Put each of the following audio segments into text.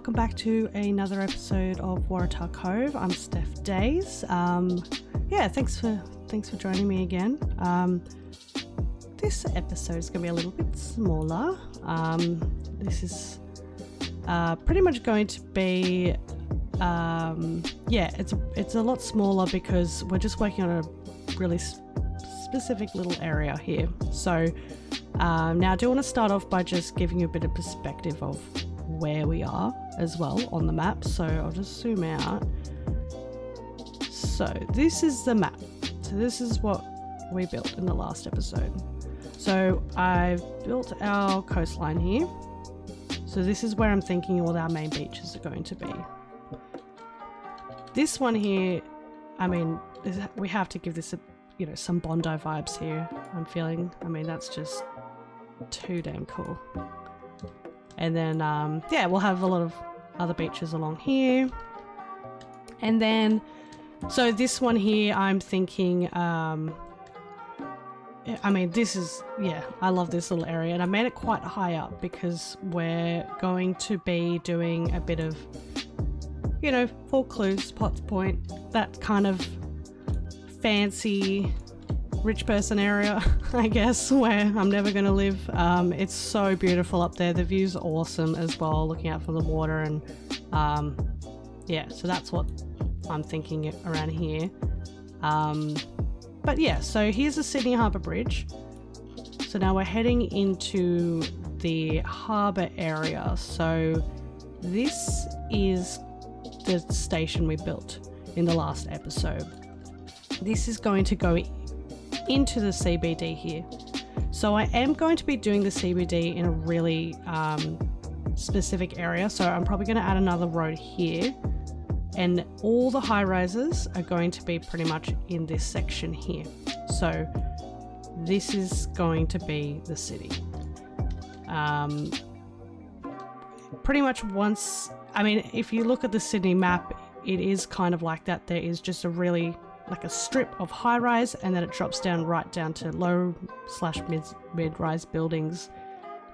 welcome back to another episode of Waratah Cove. I'm Steph Days. Thanks for joining me again. This episode is going to be a little bit smaller. This is pretty much going to be it's a lot smaller because we're just working on a really specific little area here. So now I do want to start off by just giving you a bit of perspective of where we are as well on the map. So I'll just zoom out. So this is the map. So this is what we built in the last episode. So I've built our coastline here. So this is where I'm thinking all our main beaches are going to be. This one here, I mean, we have to give this some Bondi vibes here, I'm feeling. I mean, that's just too damn cool. And then, we'll have a lot of other beaches along here. And then, so this one here, I'm thinking, I mean, this is, I love this little area. And I made it quite high up because we're going to be doing a bit of, Vaucluse, Potts Point, that kind of fancy rich person area, I guess, where I'm never going to live. It's so beautiful up there. The view's awesome as well, looking out from the water. And so that's what I'm thinking around here. So here's the Sydney Harbour Bridge. So now we're heading into the harbour area. So this is the station we built in the last episode. This is going to go into the CBD here. So I am going to be doing the CBD in a really specific area. So I'm probably going to add another road here. And all the high rises are going to be pretty much in this section here. So this is going to be the city. Pretty much once, I mean, if you look at the Sydney map, it is kind of like that. There is just like a strip of high rise, and then it drops down right down to low / mid rise buildings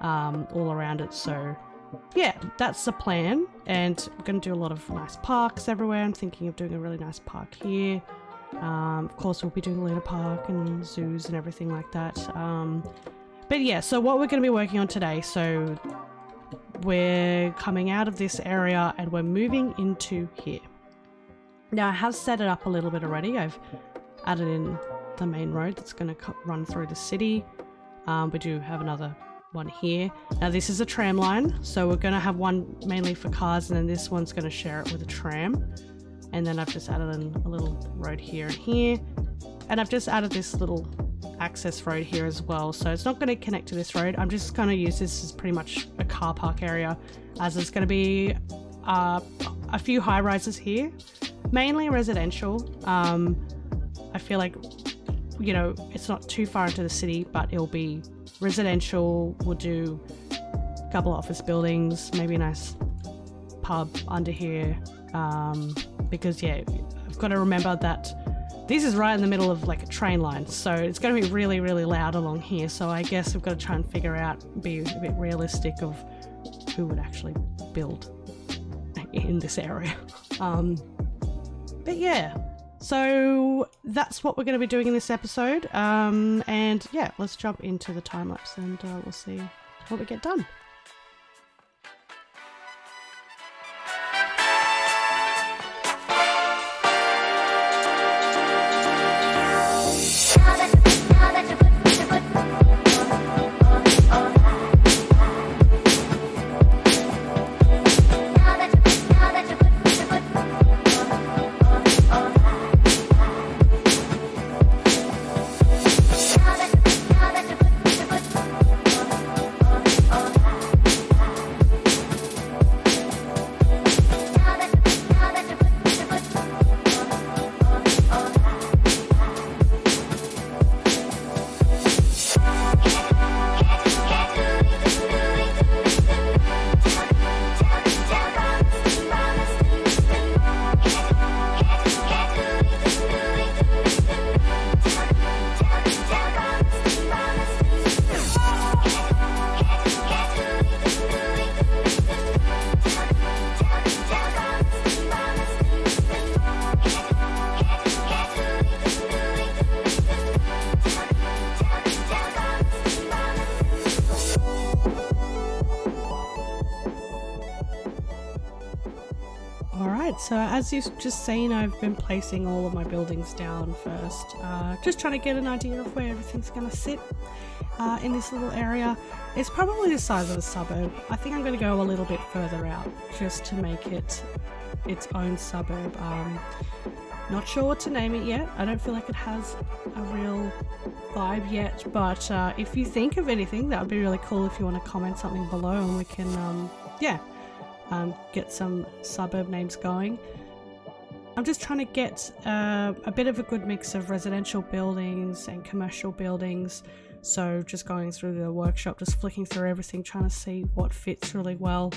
all around it. So that's the plan, and we're going to do a lot of nice parks everywhere. I'm thinking of doing a really nice park here. Of course, we'll be doing Luna Park and zoos and everything like that. So what we're going to be working on today, so we're coming out of this area and we're moving into here. Now I have set it up a little bit already. I've added in the main road that's going to run through the city. We do have another one here. Now this is a tram line, so we're going to have one mainly for cars, and then this one's going to share it with a tram. And then I've just added in a little road here and here, and I've just added this little access road here as well. So it's not going to connect to this road. I'm just going to use this as pretty much a car park area, as it's going to be a few high rises here, mainly residential. I feel like it's not too far into the city, but it'll be residential. We'll do a couple of office buildings, maybe a nice pub under here, because I've got to remember that this is right in the middle of like a train line, so it's going to be really, really loud along here. So I guess we've got to try and figure out, be a bit realistic of who would actually build in this area. So that's what we're going to be doing in this episode. Let's jump into the time lapse, and we'll see what we get done. So as you've just seen, I've been placing all of my buildings down first, just trying to get an idea of where everything's going to sit in this little area. It's probably the size of a suburb. I think I'm going to go a little bit further out just to make it its own suburb. Not sure what to name it yet. I don't feel like it has a real vibe yet, but if you think of anything, that would be really cool if you want to comment something below, and we can get some suburb names going. I'm just trying to get a bit of a good mix of residential buildings and commercial buildings. So just going through the workshop, just flicking through everything, trying to see what fits really well.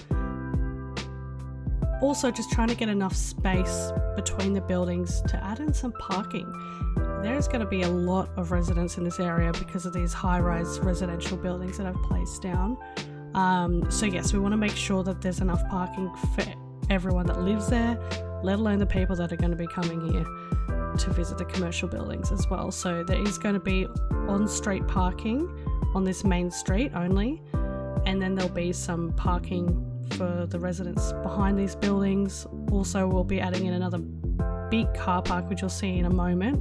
Also just trying to get enough space between the buildings to add in some parking. There's going to be a lot of residents in this area because of these high-rise residential buildings that I've placed down. So yes, we want to make sure that there's enough parking for everyone that lives there, let alone the people that are going to be coming here to visit the commercial buildings as well. So there is going to be on-street parking on this main street only, and then there'll be some parking for the residents behind these buildings. Also, we'll be adding in another big car park, which you'll see in a moment,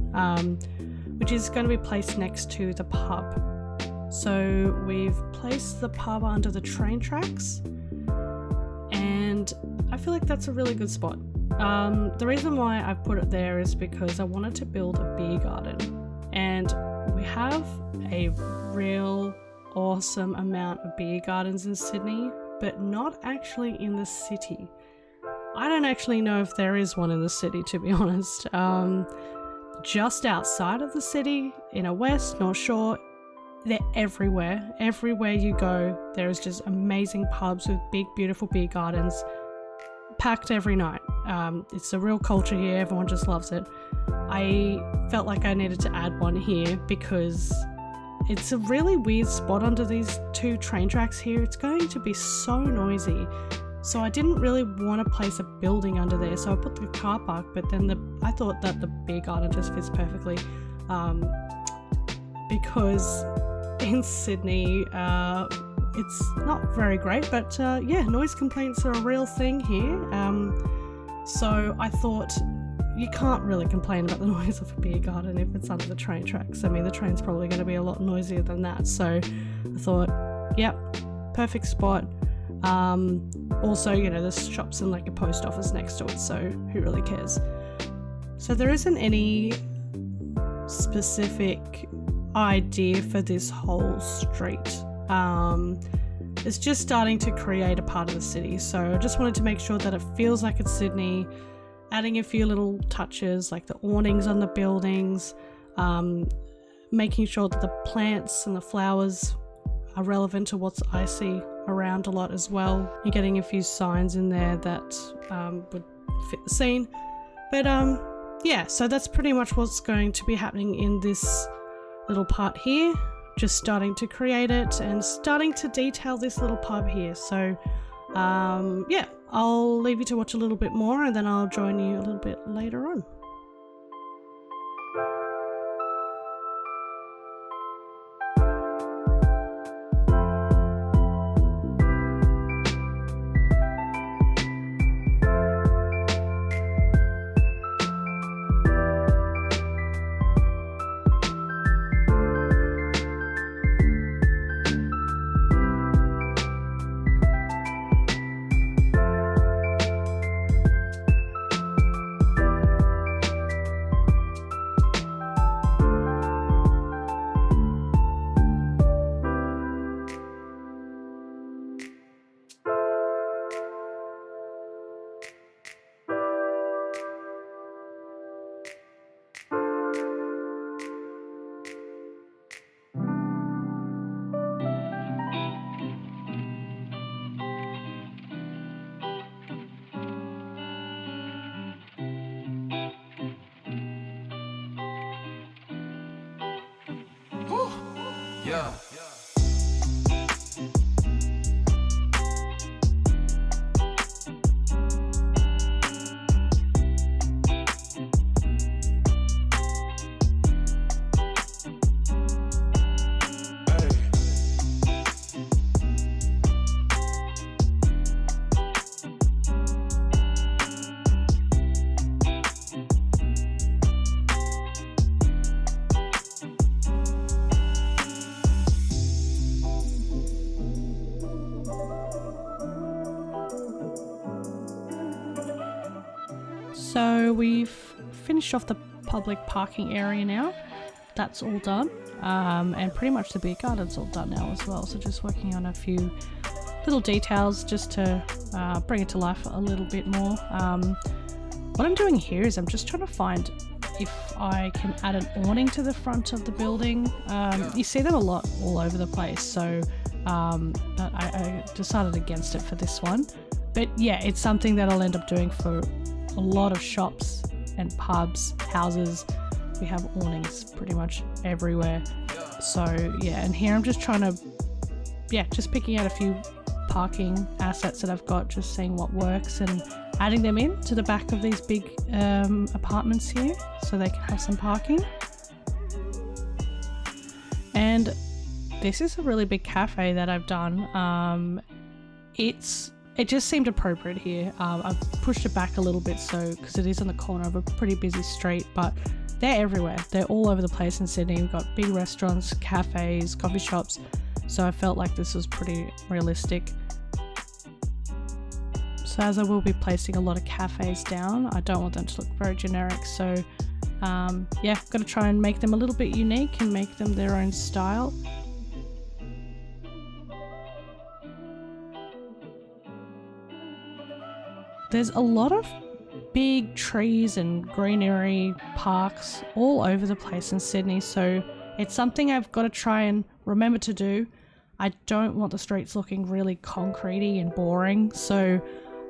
which is going to be placed next to the pub. So we've placed the pub under the train tracks, and I feel like that's a really good spot. The reason why I've put it there is because I wanted to build a beer garden, and we have a real awesome amount of beer gardens in Sydney, but not actually in the city. I don't actually know if there is one in the city, to be honest. Just outside of the city, in a West, North Shore, they're everywhere. Everywhere you go, there is just amazing pubs with big, beautiful beer gardens, packed every night. It's a real culture here. Everyone just loves it. I felt like I needed to add one here because it's a really weird spot under these two train tracks here. It's going to be so noisy. So I didn't really want to place a building under there. So I put the car park, but then I thought that the beer garden just fits perfectly. Because in Sydney, it's not very great, but yeah, noise complaints are a real thing here. So I thought you can't really complain about the noise of a beer garden if it's under the train tracks. I mean, the train's probably going to be a lot noisier than that. So I thought, yep, perfect spot. Also, you know, there's shops and like a post office next to it, so who really cares? So there isn't any specific idea for this whole street. It's just starting to create a part of the city, so I just wanted to make sure that it feels like it's Sydney, adding a few little touches like the awnings on the buildings, making sure that the plants and the flowers are relevant to what I see around a lot as well. You're getting a few signs in there that would fit the scene. But yeah, so that's pretty much what's going to be happening in this little part here. Just starting to create it and starting to detail this little pub here. So yeah, I'll leave you to watch a little bit more and then I'll join you a little bit later on. Yeah. So we've finished off the public parking area now. That's all done. And pretty much the beer garden's all done now as well. So just working on a few little details just to bring it to life a little bit more. What I'm doing here is I'm just trying to find if I can add an awning to the front of the building. You see them a lot all over the place, so I decided against it for this one. But yeah, it's something that I'll end up doing for a lot of shops and pubs, houses. We have awnings pretty much everywhere. So yeah, and here I'm just trying to, just picking out a few parking assets that I've got, just seeing what works and adding them in to the back of these big apartments here so they can have some parking. And this is a really big cafe that I've done. It just seemed appropriate here. I've pushed it back a little bit because it is on the corner of a pretty busy street, but they're everywhere. They're all over the place in Sydney. We've got big restaurants, cafes, coffee shops. So I felt like this was pretty realistic. So as I will be placing a lot of cafes down, I don't want them to look very generic. So got to try and make them a little bit unique and make them their own style. There's a lot of big trees and greenery, parks all over the place in Sydney, so it's something I've got to try and remember to do. I don't want the streets looking really concretey and boring, so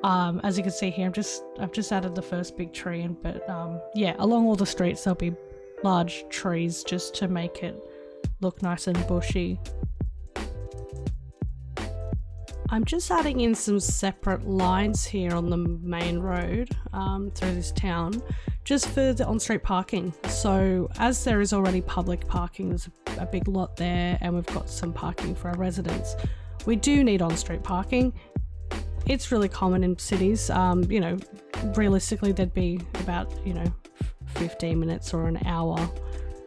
as you can see here, I've just added the first big tree in, but along all the streets there'll be large trees just to make it look nice and bushy. I'm just adding in some separate lines here on the main road through this town, just for the on-street parking. So as there is already public parking, there's a big lot there, and we've got some parking for our residents. We do need on-street parking. It's really common in cities. Realistically there'd be about 15 minutes or an hour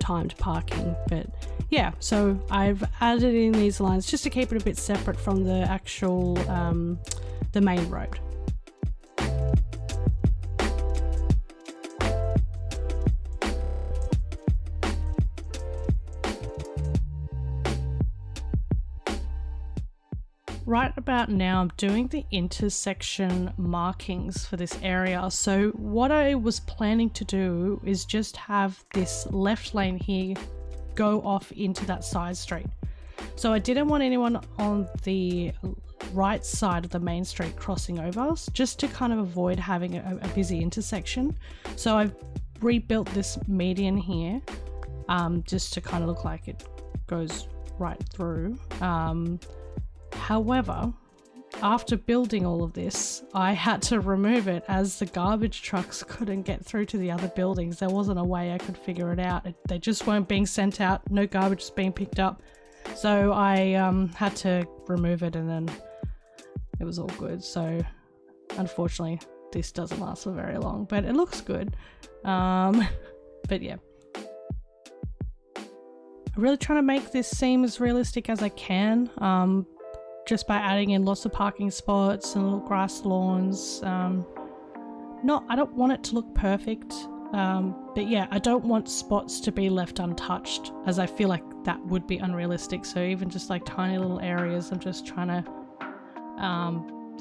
timed parking, but yeah, so I've added in these lines just to keep it a bit separate from the actual the main road. Right about now, I'm doing the intersection markings for this area. So what I was planning to do is just have this left lane here go off into that side street. So I didn't want anyone on the right side of the main street crossing over, just to kind of avoid having a busy intersection. So I've rebuilt this median here, just to kind of look like it goes right through. However, after building all of this, I had to remove it as the garbage trucks couldn't get through to the other buildings. There wasn't a way I could figure it out. They just weren't being sent out. No garbage was being picked up. So I had to remove it, and then it was all good. So unfortunately, this doesn't last for very long, but it looks good. But yeah. I'm really trying to make this seem as realistic as I can. Just by adding in lots of parking spots and little grass lawns. I don't want it to look perfect, but yeah, I don't want spots to be left untouched, as I feel like that would be unrealistic. So even just like tiny little areas, I'm just trying to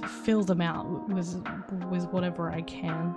fill them out with whatever I can.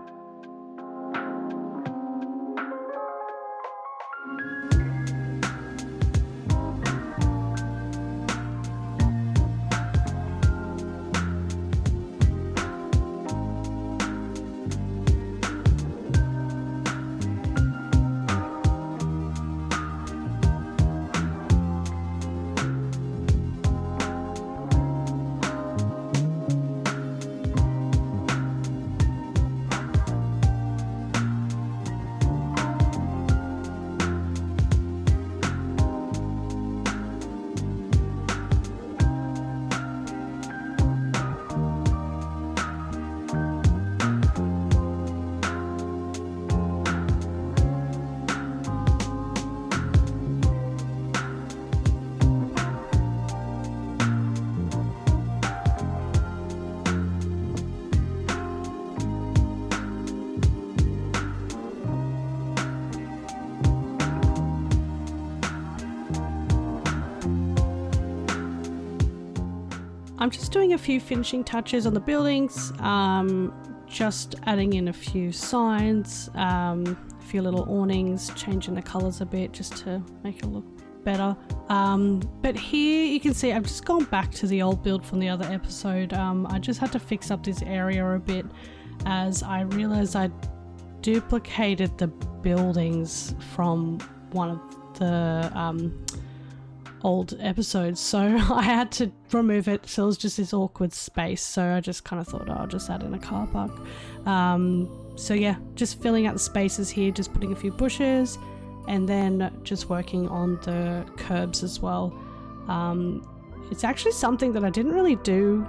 I'm just doing a few finishing touches on the buildings, just adding in a few signs, a few little awnings, changing the colours a bit just to make it look better. But here you can see I've just gone back to the old build from the other episode. I just had to fix up this area a bit as I realised I duplicated the buildings from one of the old episodes, so I had to remove it, so it was just this awkward space. So I just kind of thought, oh, I'll just add in a car park. So yeah, just filling out the spaces here, just putting a few bushes, and then just working on the curbs as well. It's actually something that I didn't really do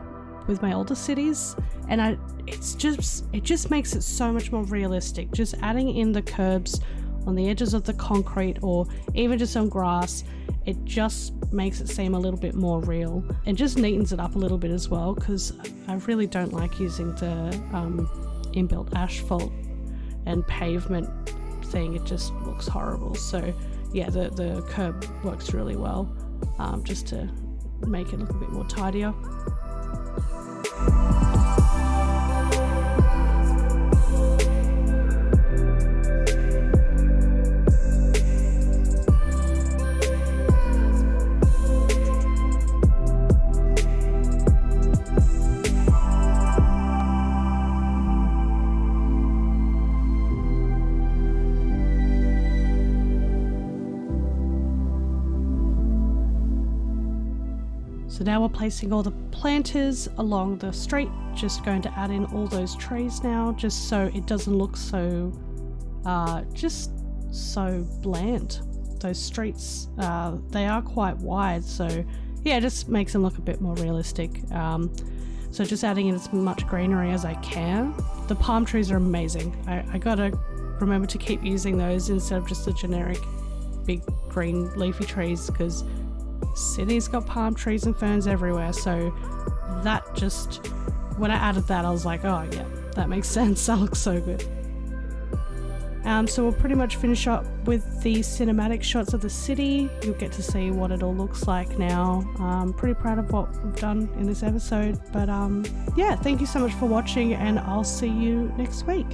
with my older cities, and it just makes it so much more realistic. Just adding in the curbs on the edges of the concrete, or even just on grass, it just makes it seem a little bit more real, and just neatens it up a little bit as well, because I really don't like using the inbuilt asphalt and pavement thing. It just looks horrible. So yeah, the curb works really well, just to make it look a bit more tidier. So now we're placing all the planters along the street, just going to add in all those trees now, just so it doesn't look so just so bland. Those streets, they are quite wide, so yeah, it just makes them look a bit more realistic. So just adding in as much greenery as I can. The palm trees are amazing. I gotta remember to keep using those instead of just the generic big green leafy trees, because city's got palm trees and ferns everywhere. So that just, when I added that, I was like, oh yeah, that makes sense. That looks so good. So we'll pretty much finish up with the cinematic shots of the city. You'll get to see what it all looks like now. I'm pretty proud of what we've done in this episode. But yeah, thank you so much for watching, and I'll see you next week.